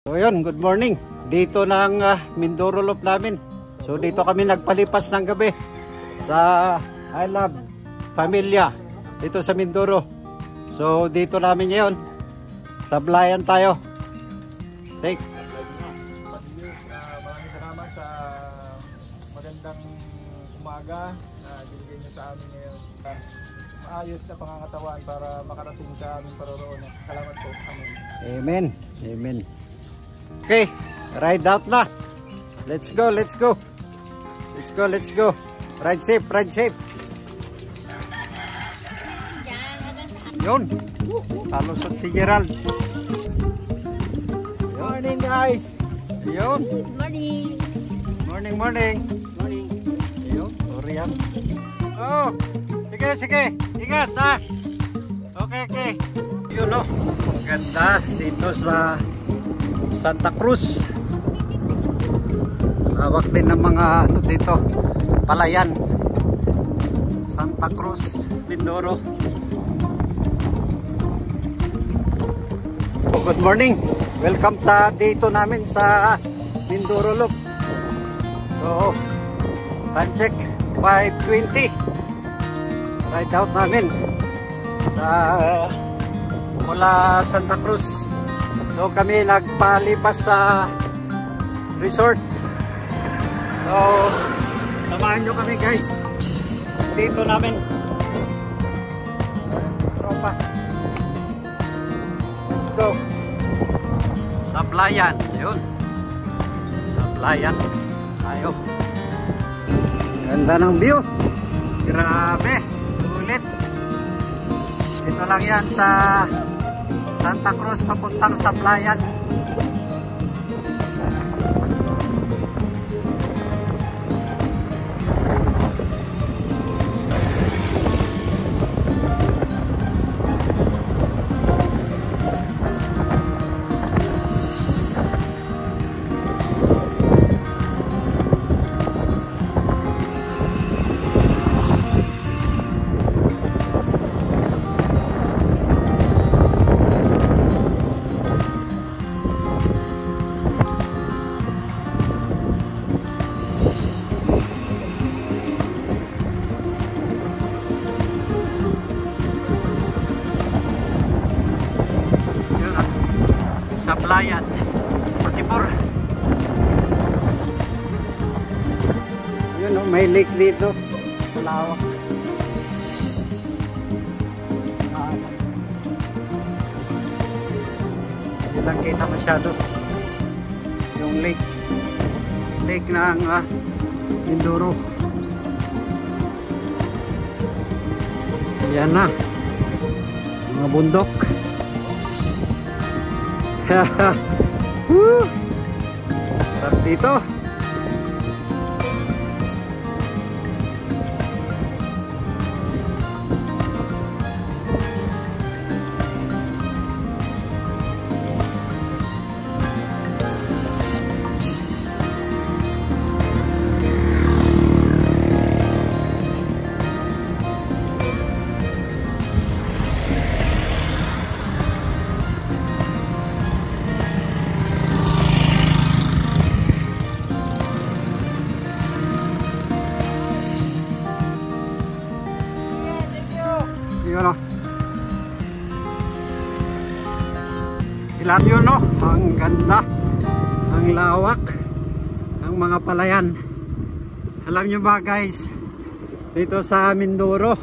So yun, good morning. Dito ng Mindoro Loop namin. So dito kami nagpalipas ng gabi sa I Love Familia dito sa Mindoro. So dito namin ngayon. Sablayan tayo. Take. Maraming salamat sa magandang umaga na binigay niyo sa amin ngayon. Maayos na pangangatawan para makarating sa aming paroroon. Salamat po. Amen. Amen. Amen. Okay, ride out na. Let's go, let's go. Let's go, let's go. Ride safe, ride safe. Yun. Halusot si Gerald. Morning guys. Yun. Morning. Morning, morning. Morning. Yun, sorry yan. Oh, sige, sige. Ingat ha. Okay, okay. Yun o. Ganda dito sa Santa Cruz. Hawak din ng mga ano dito, palayan. Santa Cruz, Mindoro. Good morning. Welcome dito namin sa Mindoro Loop. So, time check 5:20. Ride out namin sa mula Santa Cruz. So kami nagpalipas sa resort. So samahan nyo kami guys. Dito namin tropa. Let's go. Sablayan. Yun. Sablayan. Tayo. Ganda ng view. Grabe. Sulit. Ito lang yan sa Santa Cruz papuntang Sablayan. Sablayan, Patipur. Yun o, may lake dito. Lawak. Hindi lang kita masyado yung lake. Lake ng Mindoro. Yan na. Mga bundok. Sarap dito. Yun o. Ilan yun o. Ang ganda. Ang lawak. Ang mga palayan. Alam nyo ba guys, dito sa Mindoro,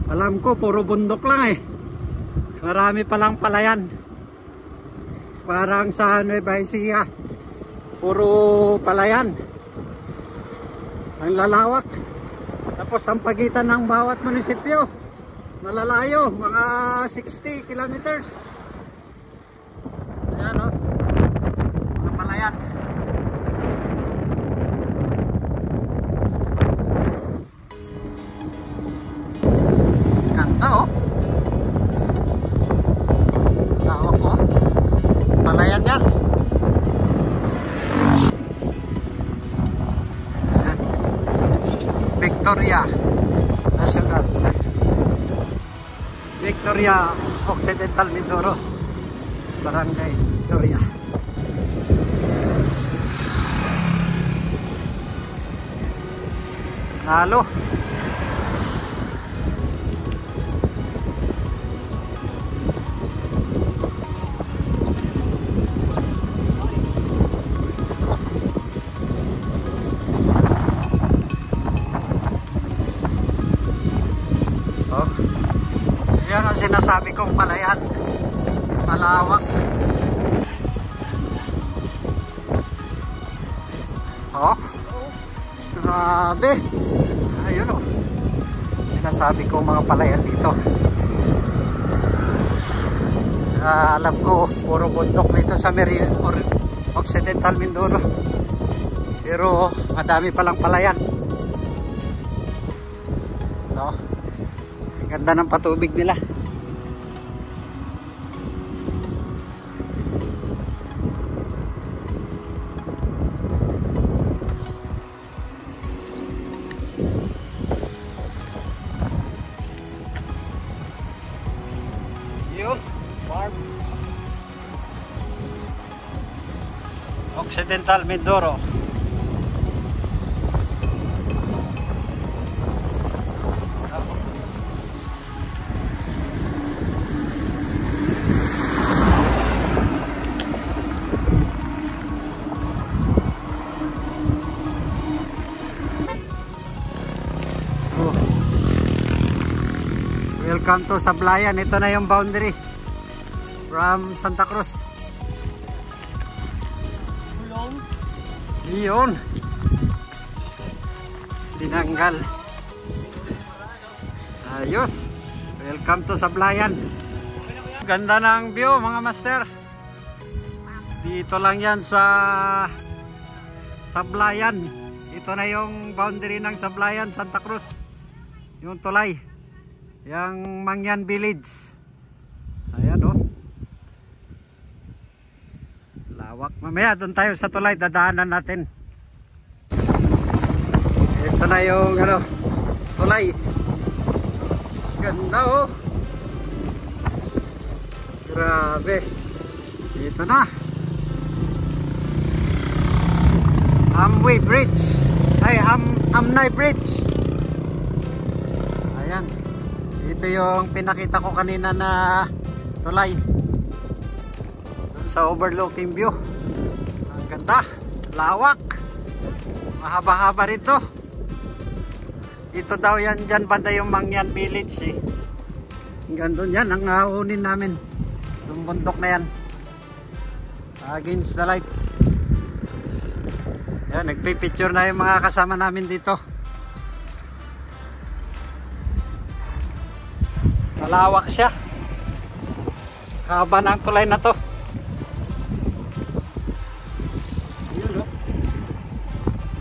alam ko puro bundok lang eh. Marami palang palayan. Parang sa Nueva Ecija, puro palayan. Ang lalawak. Tapos ang pagitan ng bawat munisipyo malalayo, mga 60 kilometers. Ayan o, mga palayan. Ganda o. Lawak o. Palayan yan. Ayan. Victoria National. Victoria Occidental Mindoro, Barangay Victoria. Nalo. Oh. Yan ang sinasabi kong palayan. Malawak. Oh. Grabe. Ayun oh. Sinasabi ko mga palayan dito. Alam ko puro bundok dito sa Occidental Mindoro. Pero madami palang palayan. No? Ang ganda ng patubig nila. Occidental Mindoro. Welcome to Sablayan. Ito na yung boundary from Santa Cruz. Iyon. Dinanggal. Ayos. Welcome to Sablayan. Ganda ng view mga master. Dito lang yan sa Sablayan. Ito na yung boundary ng Sablayan, Santa Cruz. Yung tulay. Yang Mangyan Village. Ayan oh. Lawak. Mamaya doon tayo sa tulay, dadaanan natin. Ito na yung ano, tulay. Ganda oh. Grabe. Ito na. Amway Bridge. Ay, Amnay Bridge. Ayan. Ito yung pinakita ko kanina na tulay. Sa overlooking view. Ang ganda, lawak, mahaba-haba rito. Ito daw yan, dyan banda yung Mangyan Village eh. Hanggang doon yan, ang haunin namin. Yung bundok na yan. Against the light. Yan, nagpipicture na yung mga kasama namin dito. Malawak siya. Haba ng tulay na to.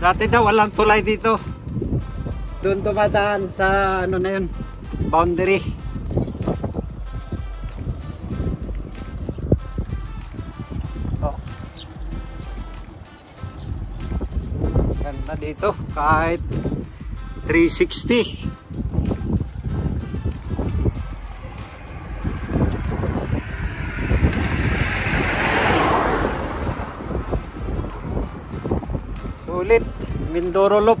Dati daw walang tulay dito. Doon dumadaan sa ano na yun, boundary. Oh. Ganda dito kahit 360. Sulit. Mindoro Loop.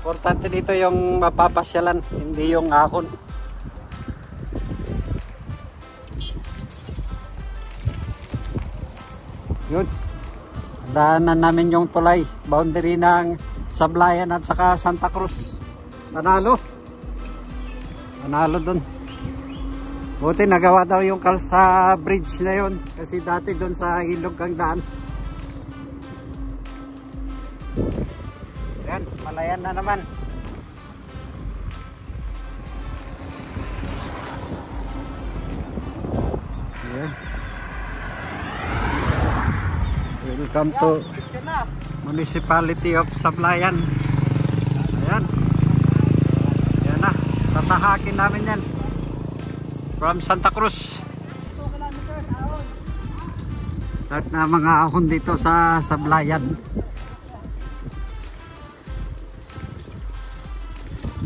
Importante dito yung mapapasyalan, hindi yung ahon. Yun. Daanan namin yung tulay, boundary ng Sablayan at saka Santa Cruz. Panalo. Panalo dun. Buti nagawa daw yung kalsa bridge na yun. Kasi dati dun sa ilog ang daan. Yan, malayan na naman. Yan. Welcome to Municipality of Sablayan. Ayan. Yan na. Tatahakin namin yan. From Santa Cruz. Start na mga ahon dito sa Sablayan.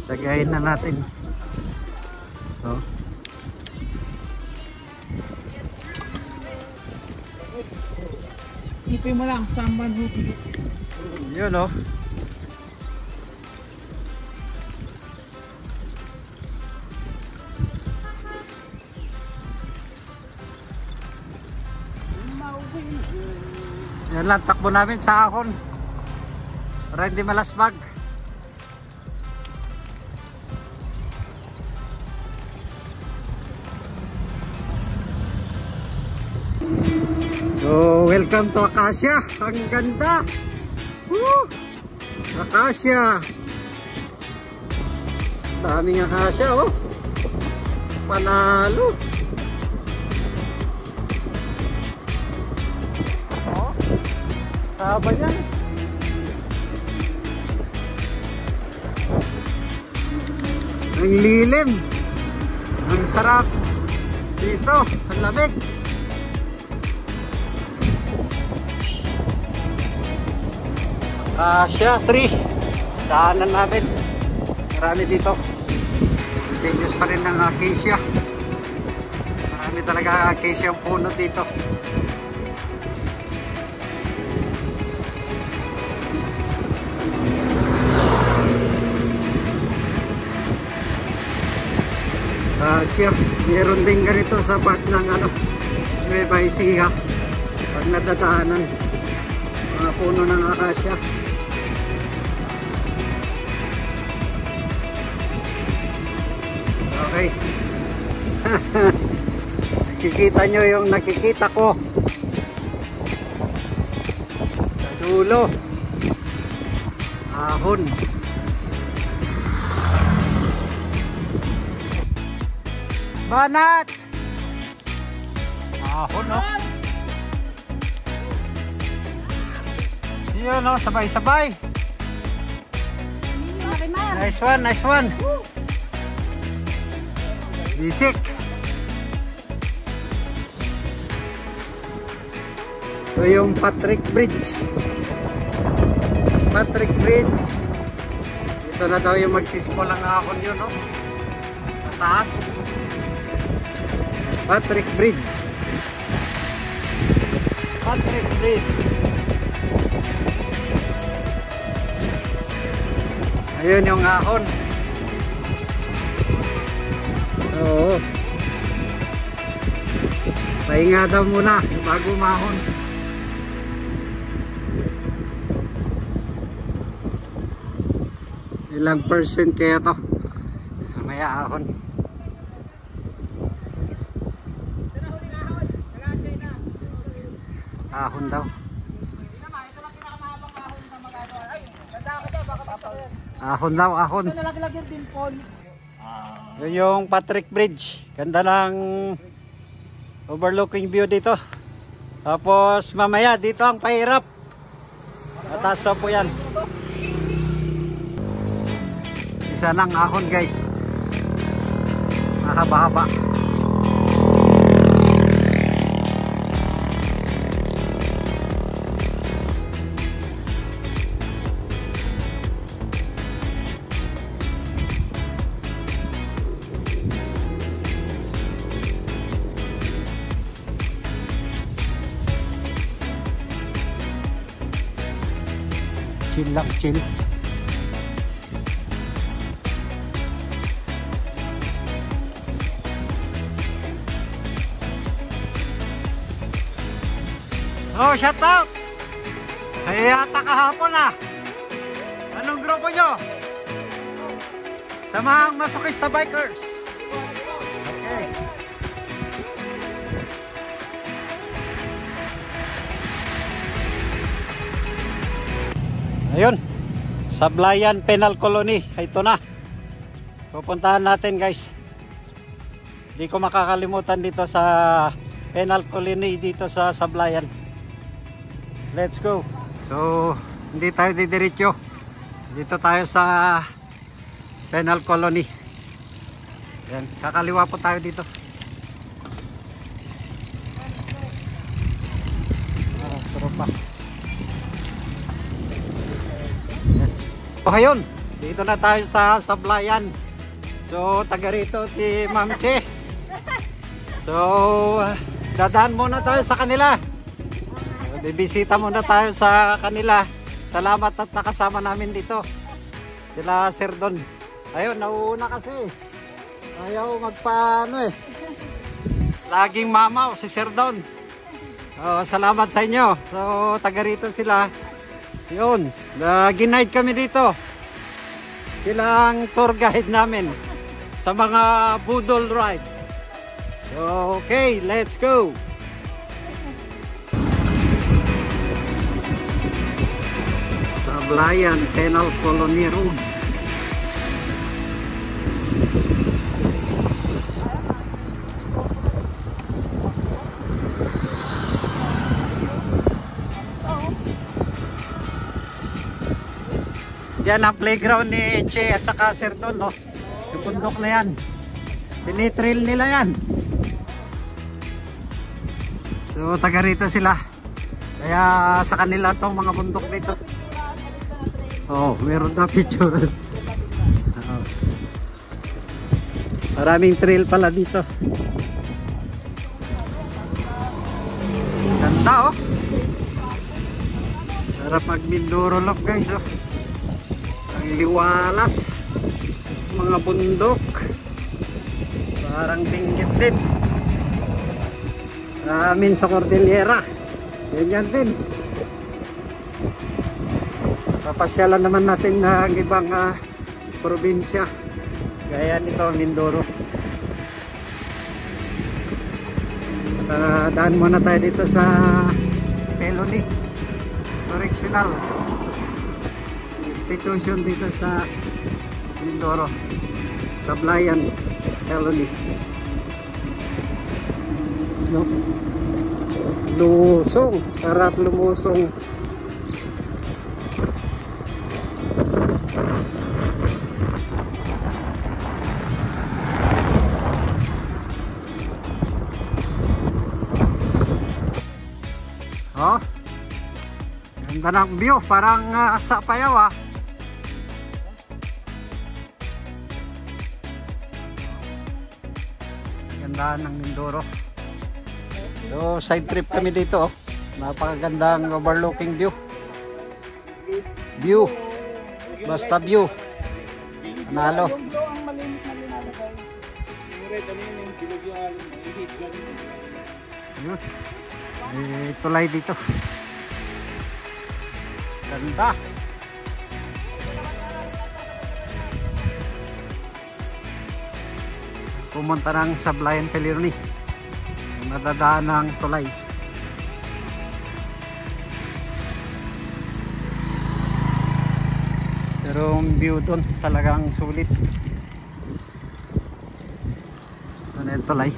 Tagayin na natin. So. Ipin mo lang, samban huti. Yun oh. Yan lang, takbo namin sa ahon para hindi malasbag. So, welcome to Acacia. Ang ganda. Woo! Acacia. Daming acacia, oh. Panalo. Oh. Haba yan. Ang lilim. Ang sarap. Dito, ang lamig. Acacia tree. Daanan namin. Marami dito. Continuous pa rin ng acacia. Marami talaga acacia ang puno dito. Acacia. Meron din ganito sa part ng Nueva Ecija. Pag nadadaanan, mga puno ng acacia. Okay. Nakikita nyo yung nakikita ko sa dulo. Ahon. Banat! Ahon, no? Yun, no? Sabay-sabay. Nice one, nice one. Bisik. Ito yung Patrick Bridge. Patrick Bridge. Ito na daw yung magsisimulang ahon yun, no? Mataas. Patrick Bridge. Patrick Bridge. Ayun yung ahon. Oo. Pahinga daw muna bago umahon. Ilang percent kaya to? Mamaya ahon. Ahon daw. Ahon daw, ahon. Yun yung Patrick Bridge. Ganda ng overlooking view dito. Tapos mamaya dito ang pahirap. Mataas na po yan. Isa lang ahon guys. Mahaba-haba. Chill lang, chill. Oh, shout out! Kaya yata kahapon ah. Anong grupo nyo? Samahang Masokista Bikers. Okay. Ayun, Sablayan Penal Colony. Ito na. Pupuntahan natin guys. Hindi ko makakalimutan dito sa Penal Colony dito sa Sablayan. Let's go. So, hindi tayo didiretso. Dito tayo sa Penal Colony. Yan, kakaliwa po tayo dito. Tropa. So, ayun, dito na tayo sa Sablayan. So, taga rito si Ma'am Che. So, dadaan muna tayo sa kanila. Bibisita muna tayo sa kanila. Salamat at nakasama namin dito. Sila Sir Don. Ayun, nauuna kasi. Ayaw magpaano eh. Laging mamaw si Sir Don. Salamat sa inyo. So, taga rito sila. Yun, ginaid kami dito. Silang tour guide namin sa mga budol ride. So, okay, let's go. Sablayan Penal Colony Road. Yan ang playground ni Che at saka Sir Don, no? Yung bundok na yan. Tinitrail nila yan. So, taga rito sila. Kaya sa kanila tong mga bundok dito. Oh, meron na picture. Maraming trail pala dito. Ganda, oh. Sarap mag-Mindoro look, guys, oh. Ang liwalas. Mga bundok. Parang binggit din. Amin sa Cordillera. Ganyan din. Papasyalan naman natin ng ibang probinsya. Gaya nito, Mindoro. Daan muna tayo dito sa Peloni. Correctional institution dito sa Mindoro. Sablayan Peloni. No? Lusong. Sarap lumusong. Oh, ganda ng view, parang sa Payaw, ah. Ganda ng Mindoro. So, side trip kami dito, oh. Napakagandang overlooking view. View. Basta view. Panalo. Yun. Tulay dito. Ganda. Pumunta ng Sablayan Peloni. Nadadaan ng tulay. Pero yung view doon talagang sulit. Ano yung tulay?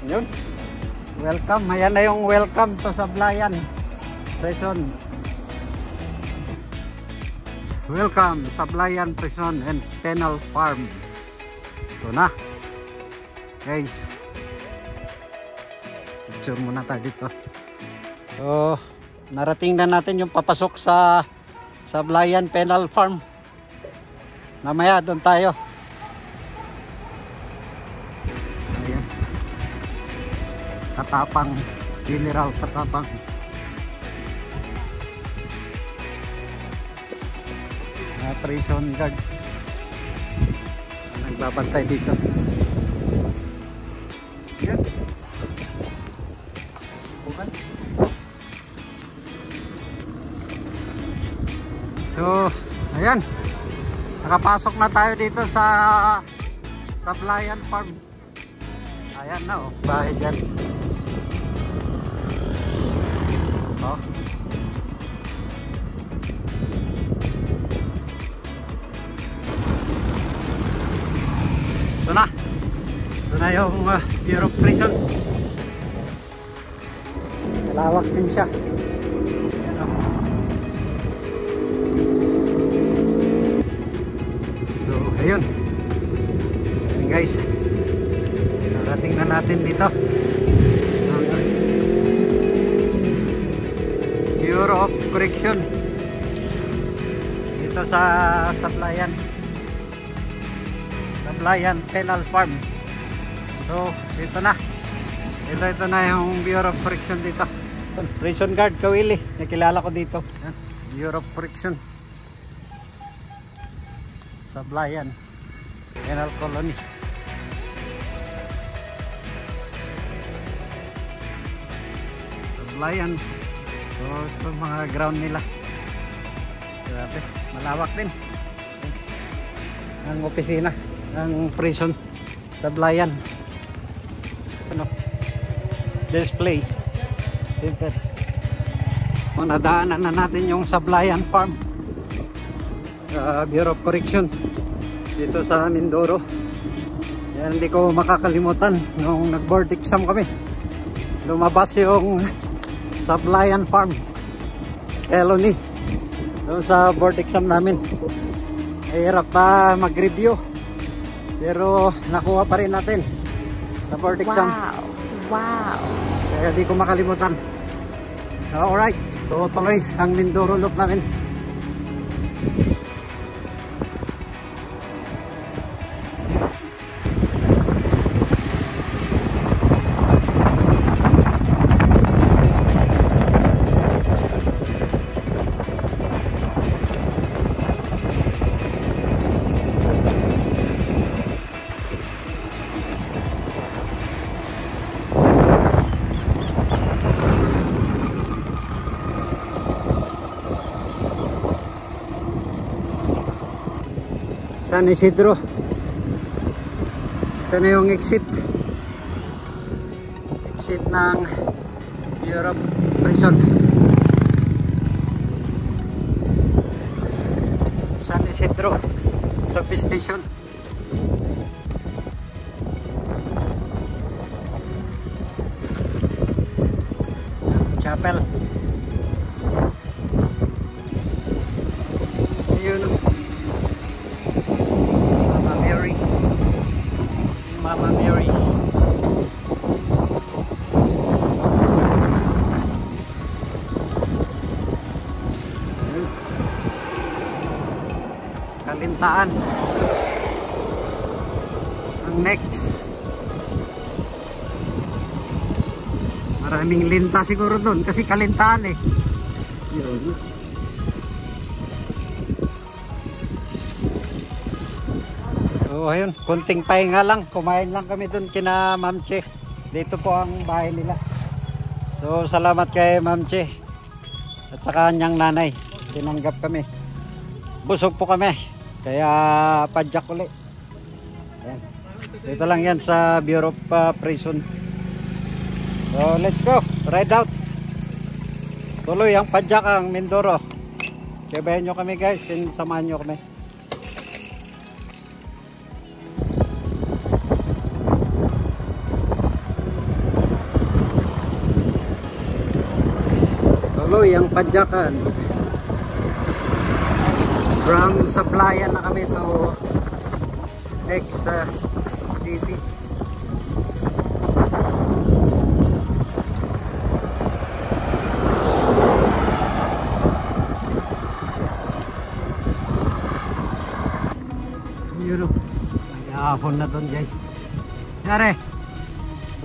Yun. Welcome. Ayan na yung welcome to Sablayan Prison. Welcome Sablayan Prison and Penal Farm. Ito na. Guys. Picture muna tayo dito. So, narating na natin yung papasok sa Sablayan Penal Farm. Mamaya doon tayo. Katapang, General Katapang. Prison guard nagbabantay dito. Yan. Subukan. So, ayan. Nakapasok na tayo dito sa Sablayan Farm. Ayan na, oh. Bahay dyan. Oh. Ito na. Ito na yung Bureau of Prison. Malawak din siya. So, ayun. Ayun guys. Narating na natin dito. Bureau Friction dito sa Sablayan Penal Farm. So ito na yung Bureau of Friction dito. Prison guard Kawili, nakilala ko dito. Bureau of Friction Sablayan Penal Colony. Sablayan. So ito mga ground nila. Grabe, malawak din ang opisina ng prison Sablayan. Ano? Display center. Nadaanan na natin yung Sablayan Farm, Bureau of Correction dito sa Mindoro. Yan, hindi ko makakalimutan nung nag-board exam kami, lumabas yung Sablayan Farm Colony doon sa board exam namin. Mahirap pa mag-review pero nakuha pa rin natin sa board exam. Wow. Kaya di ko makalimutan. Alright, tutuloy ang Mindoro loop namin. San Isidro. Ito na yung exit ng Bureau of Prison. San Isidro Substation. Chapel. Yun. Mama Mary. Kalintaan ang next. Maraming linta siguro doon kasi Kalintaan eh. Yun. So ayun, konting pahinga lang, kumain lang kami dun kina Ma'am Che. Dito po ang bahay nila. So salamat kay Ma'am Che at saka kanyang nanay, tinanggap kami. Busog po kami, kaya padyak ulit. Ayan. Dito lang yan sa Bureau of Prison. So let's go, ride out. Tuloy ang padyak ang Mindoro. Sabayan nyo kami guys, samahan nyo kami. Tuloy ang padyakan. From Sablayan na kami to next city. Yun o. Hapon na doon guys. Yare.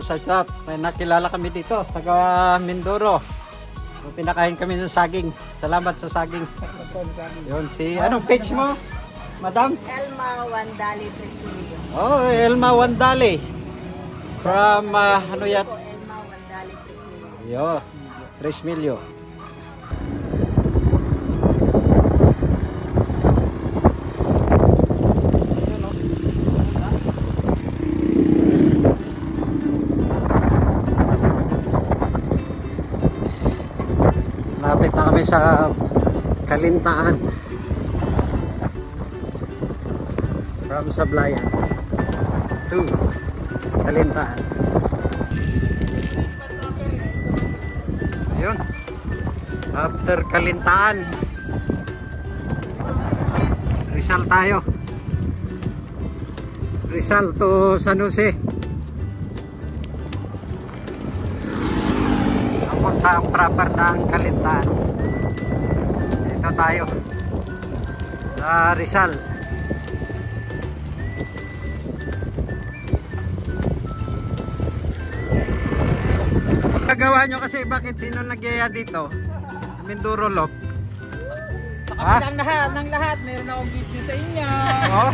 Usap, may nakilala kami dito. Taga Mindoro. So, pinakain kami ng saging. Salamat sa saging. Yun, si anong page mo? Madam? Elma Wandali Tresmilio. Oh, Elma Wandali. From ano yan? Elma Wandali Tresmilio. Yo, Tresmilio. Lapit na kami sa Kalintaan. From Sablayan to Kalintaan. Ayun. After Kalintaan, Rizal tayo. Rizal to San Jose. Ang proper ng Kalintaan. tayo sa Rizal. Gagawa nyo kasi bakit sino nagyaya dito? Sa Mindoro Loop. Sa kapila ng lahat, meron akong video sa inyo. Oh?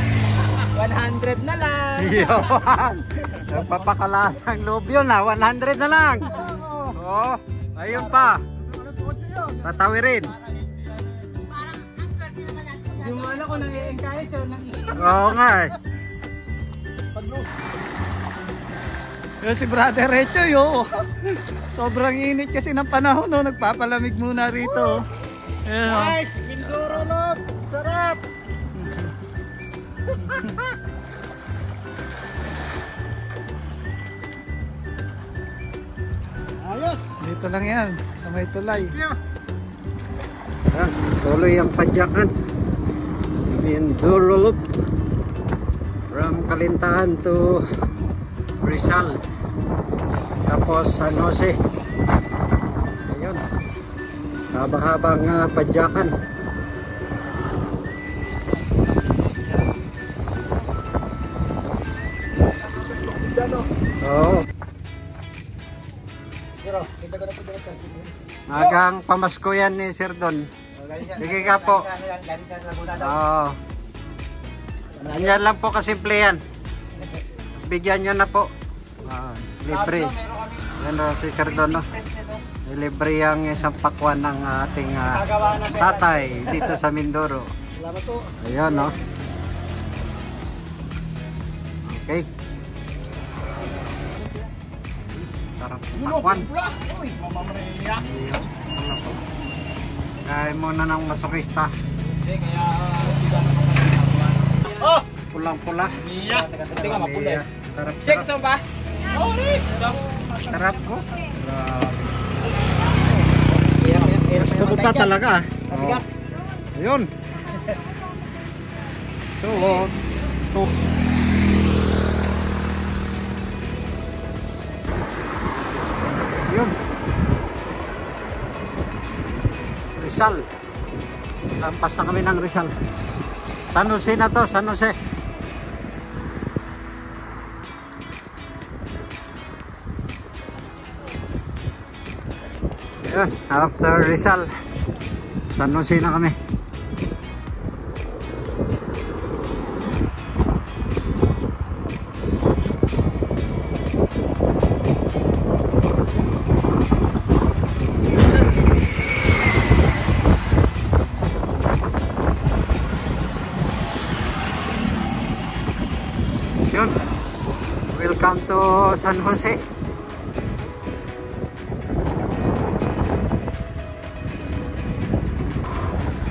100 na lang. Yun. Nagpapakalaas ang loob yun ha. 100 na lang. Oh, ayun pa. Tatawirin. Yung wala ko nang i-encourage yun. Oo nga eh. Si Brother Recho yo. Sobrang init kasi ng panahon, no? Nagpapalamig muna rito. Guys, Mindoro Loop. Sarap. Ayos. Dito lang yan, sa may tulay. Ayan, tuloy ang padyakan. Mindoro Loop. From Kalintahan to Rizal. Tapos San Jose. Ayun. Haba-habang padyakan. Oo. Magang pamasko yan ni Sir Don. Sige ka po. Oo. Yan lang po kasimple yan. Bigyan nyo na po. Libre. Yan o si Sir Don. Libre ang isang pakwan ng ating tatay dito sa Mindoro. Ayan o. Okay. Sarap pakwan. Kaya muna ng masokista. Oh! Pulang-pula. Hindi ka mapula. Sarap. Check sa ba? Sarap ko. Gusto ko pa talaga. Oh. Ayun. So, yun. Rizal. Lampas na kami ng Rizal. San Jose na to, San Jose. Yun, after Rizal, San Jose na kami. Yun. Welcome to San Jose.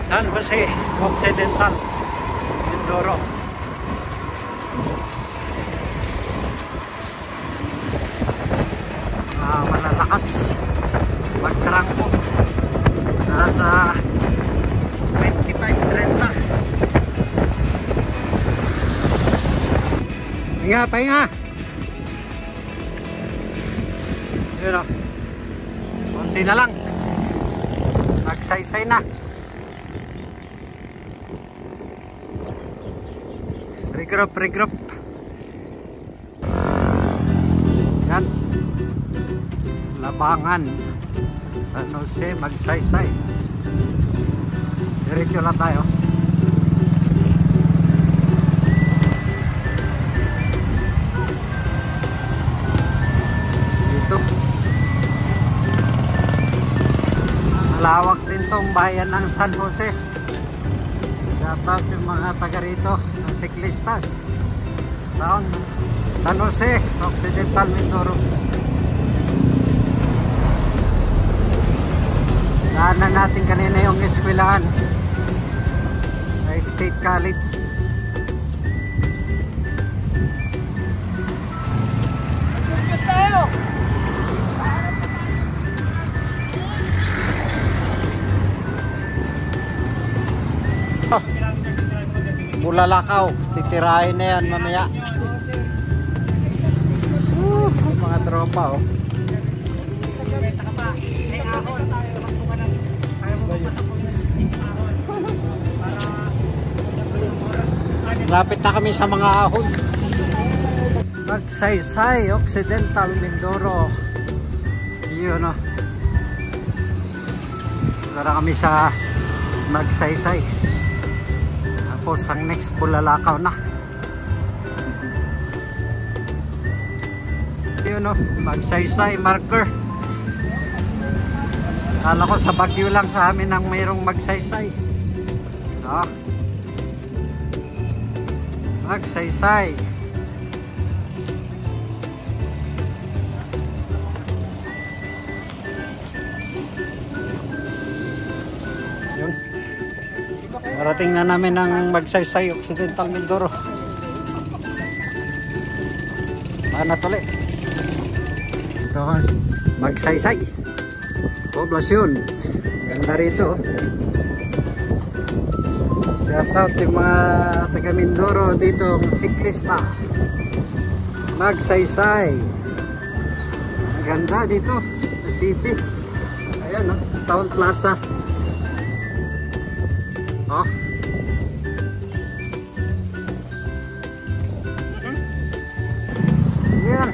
San Jose Occidental, Mindoro. Malalakas magtrangko. Nasa 25-30. Pahinga. Yun o. Konti na lang. Nagsaysay na. Regroup. Yan. Labangan. San Jose, magsaysay. Diretso lang tayo. Malawak din tong bayan ng San Jose. Shout out yung mga taga rito, ng siklistas. San Jose Occidental, Mindoro. Daanan natin kanina yung eskwelahan sa State College. Mag-focus tayo! Bulalakaw, titirahin na yan mamaya. Mga tropa oh. Malapit na kami sa mga ahon. Magsaysay, Occidental Mindoro. Yun o. Tara kami sa Magsaysay. Tapos ang next Bulalakaw na. Yun o, Magsaysay marker. Kala ko sa Baguio lang sa amin ang mayroong Magsaysay. Magsaysay. Yun. Narating na namin ang Magsaysay, Occidental Mindoro. Paano tuloy? Ito Magsaysay. Poblasyon. Ganda rito. Shout out yung mga taga Mindoro dito, siklista. Magsaysay. Ganda dito sa city. Ayan o, Town Plaza. Oh. Ayan.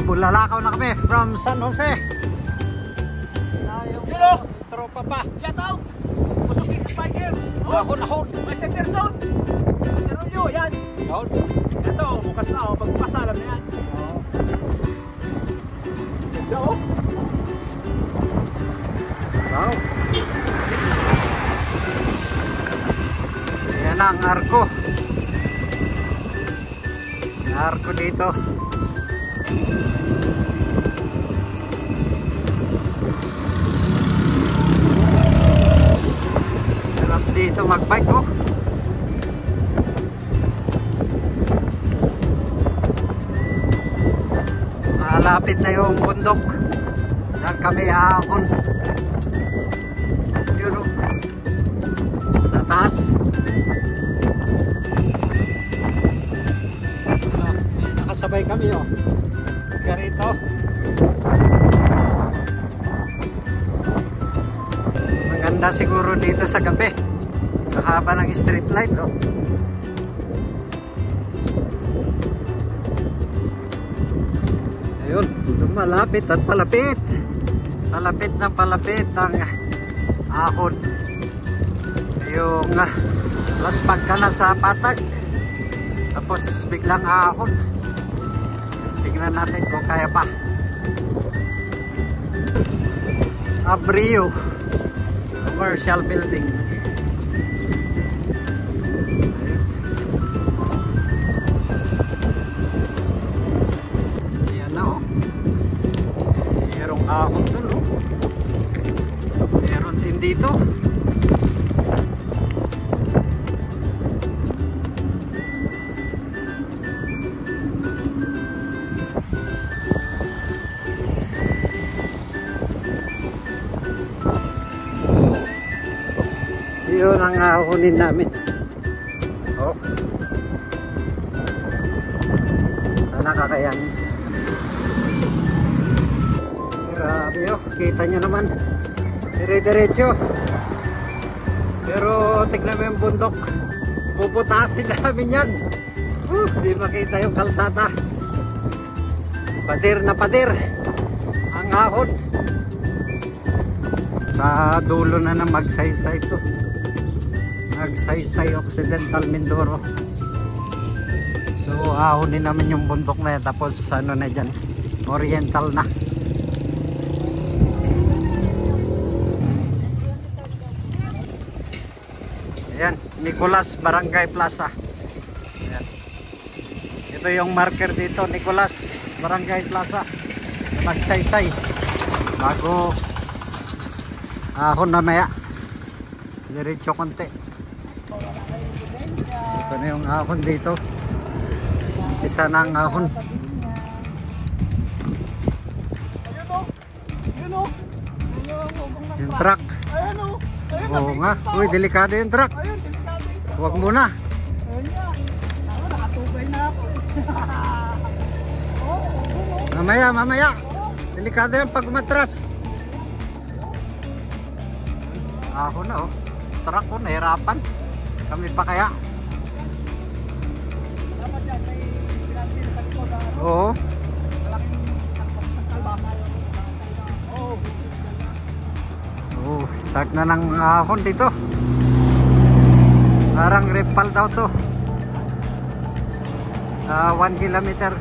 Bulalakaw na kami from San Jose. Yung tropa pa. Shout out! Pusukin sa spiker! Nahon. May center zone! Sirulyo, yan! Nahon. Ito, bukas na ako. Pagbukas alam na yan. Ganda o! Wow. Ayan na ang arko. Arko dito. Sarap dito magbike oh. Malapit na yung bundok. Diyan kami ahon. Yun oh. Sa taas. Nakasabay kami oh. Garito. Maganda siguro dito sa gabi. Nakahaba ng street light oh. Ayun, malapit at palapit. Palapit na palapit ang ahon. Yung laspag ka na sa patag. Tapos biglang ahon. Tignan natin kung kaya pa. Abrio commercial building. Ayan na oh. Merong ahon dun oh. Meron din dito. Yun ang ahunin namin. Oh. Nakakayan. Grabe oh. Kita nyo naman. Dire-diretso. Pero tignan mo yung bundok. Puputasin namin yan. Di makita yung kalsada. Pader na pader. Ang ahon. Sa dulo na ng Magsaysay ito. Magsaysay Occidental Mindoro. So ahonin namin yung bundok na yan. Tapos ano na dyan, oriental na. Ayan, Nicolas Barangay Plaza. Ayan. Ito yung marker dito, Nicolas Barangay Plaza. Magsaysay. Bago ahon na maya. Diretso konti. Ito na yung ahon dito. Isa na ang ahon. Yung truck. Oo nga. Uy, delikado yung truck. Huwag muna. Mamaya. Delikado yung pag umatras. Ahon na oh. Truck ko, nahirapan. Kami pa kaya. Dapat yan, may pinanti na sa likod. Oo. Malaking sangkal ba? Oo. So, start na ng ahon dito. Parang repal daw to. 1 kilometer.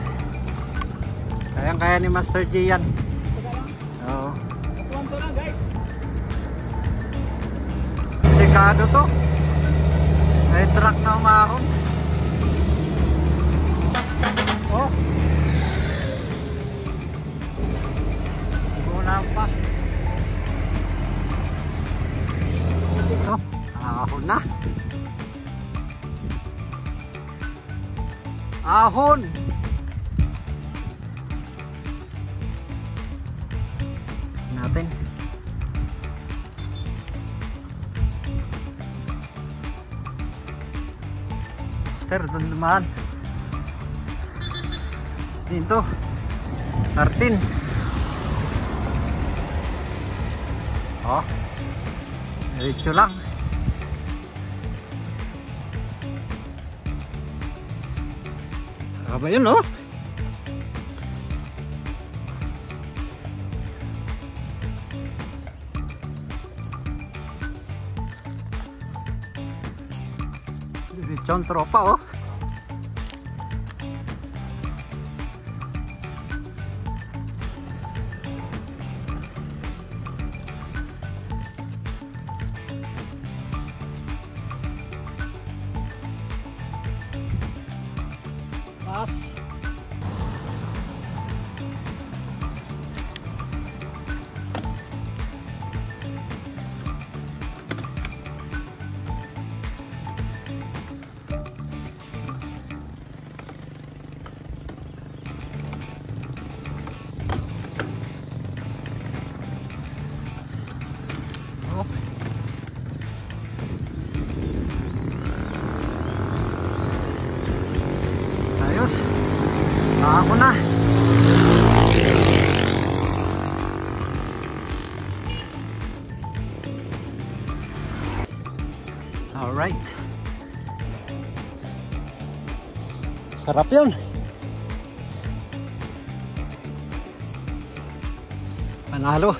Kayang-kaya ni Master G yan. Oo. Tuwan to lang guys. Delikado to. May truck na umahon. Oh. Bulan pa. Ito. Ahon na. Ahon. Natin. Mister, doon naman. Dito. 13. Oh. Diretso lang. Ba yun, no? Diretsyon tropa, oh. Pas. Oh. Ayos. Ako na. Alright. Sarap yun. Panalo.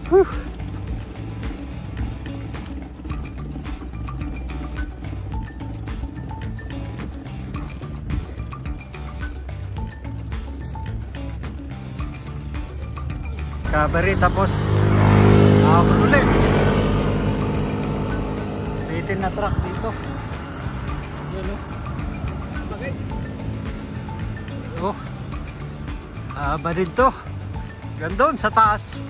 Whew. Kabari tapos ahon ulit. Bitin na truck dito. Yun, oh. Bagay. Oh. Haba din to. Gandun sa taas.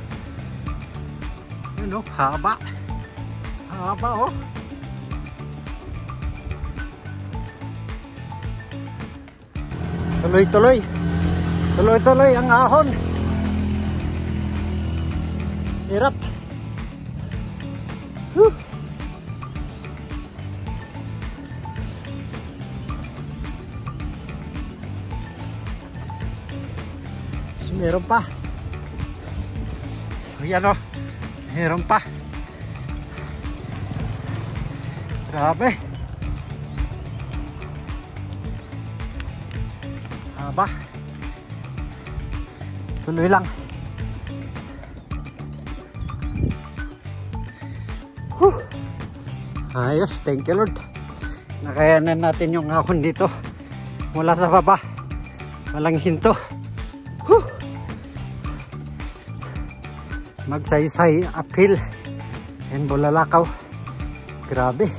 Yun, oh. Haba. Haba, oh. Tuloy-tuloy. Tuloy-tuloy ang ahon. Hirap. So, meron pa. Ayan, o. Meron pa. Grabe. Haba. Tuloy lang. Ayos, thank you Lord. Nakayanan natin yung ahon dito mula sa baba. Walang hinto. Magsaysay uphill and Bulalakaw. Grabe.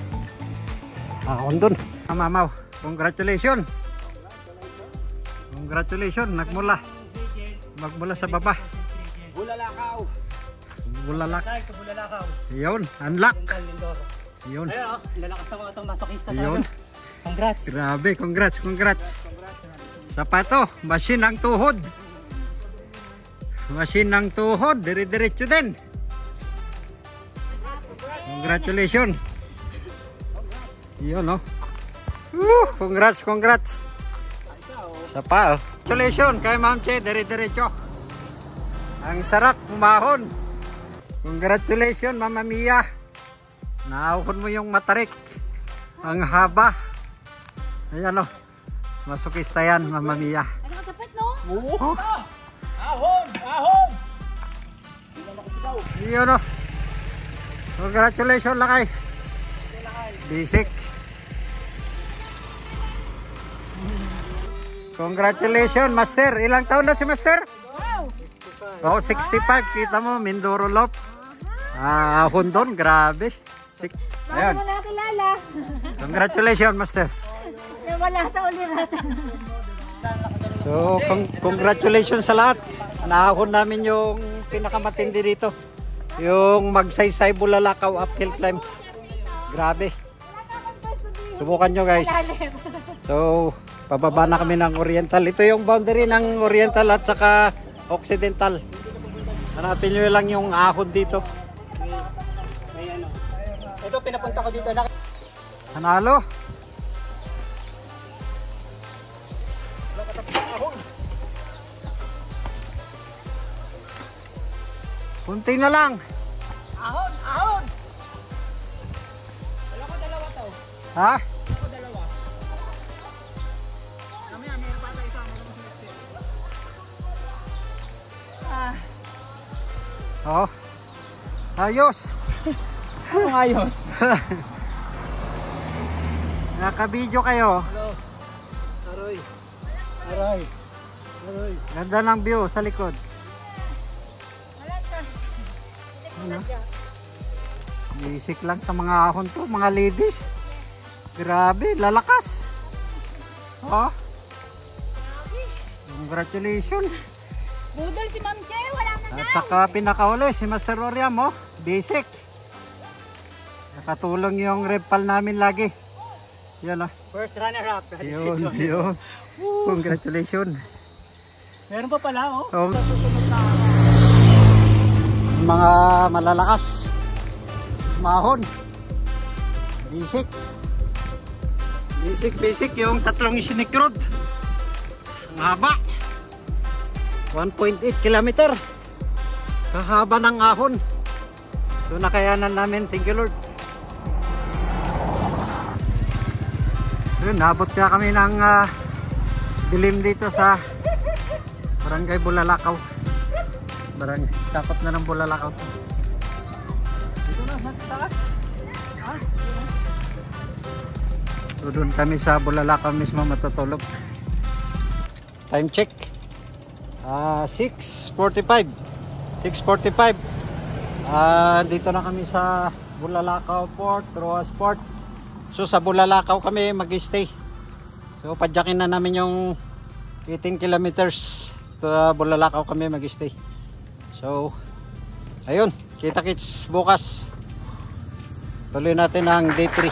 Ahon dun. Mamaw, congratulations. Congratulations, magmula sa baba. Bulalakaw. Bulalakaw. Yun, unlock. Yun. Ayun, lalakas na mga itong masokista Yun. talaga. Congrats. Grabe, congrats. Sapato, machine ang tuhod. Machine ng tuhod, dire-diretso din. Congratulations. Yun, oh. Congrats. Sapa, oh. Congratulations kay Ma'am Che, dire-diretso. Ang sarap umahon. Congratulations, Mama Mia. Naahon mo yung matarik. Ang haba. Ayan o. Masukista yan, Mama Mia. Ano ka kapit, no? Oh. Ahon! Ahon! Yun o. Congratulations, Lakay. Bisik. Congratulations, Master. Ilang taon na si Master? Wow! Oh, 65. Kita mo, Mindoro Loop. Ahon doon, grabe. Ayan. Bago mo nakilala. Congratulations, Master. Wala sa uliratan. So, congratulations sa lahat. Naahon namin yung pinakamatindi dito. Yung Magsaysay Bulalakaw uphill climb. Grabe. Subukan nyo, guys. So, pababa na kami ng Oriental. Ito yung boundary ng Oriental at saka Occidental. Hanapin nyo lang yung ahon dito. Ito pinapunta ko dito. Hanalo. Kunti na lang. Ahon! Ahon! Wala ko dalawa to. Ha? Wala ko dalawa. Mamaya, meron pa tayo isa. Oh. Ayos. Anong ayos? Nakabidyo kayo. Hello. Aroy. Aroy. Aroy. Ganda ng view sa likod. Ano? Basic lang sa mga ahon to, mga ladies. Grabe, lalakas. Oh. Congratulations. Budol si Ma'am Che, wala na At saka pinakauli si Master Oriam, oh. Basic. Nakatulong yung repal namin lagi. Yan, oh. First runner-up. Yun, yun. Congratulations. Meron pa pala, oh. Oh. Susunod na Mga malalakas. Mahon. Basic. Basic yung tatlong scenic road. Ang haba. 1.8 kilometer. Kahaba ng ahon. So nakayanan namin. Thank you, Lord. Yun, nabot ka kami ng dilim dito sa Barangay Bulalakaw. Takot na ng Bulalakaw. dito na, sa taas. So doon kami sa Bulalakaw mismo matutulog. Time check. 6:45. 6:45. Dito na kami sa Bulalakaw Port, Roas Port. So sa Bulalakaw kami mag-stay. So padyakin na namin yung 18 kilometers. Sa Bulalakaw kami mag-stay. So ayun, kita-kits bukas. Tuloy natin ang day 3.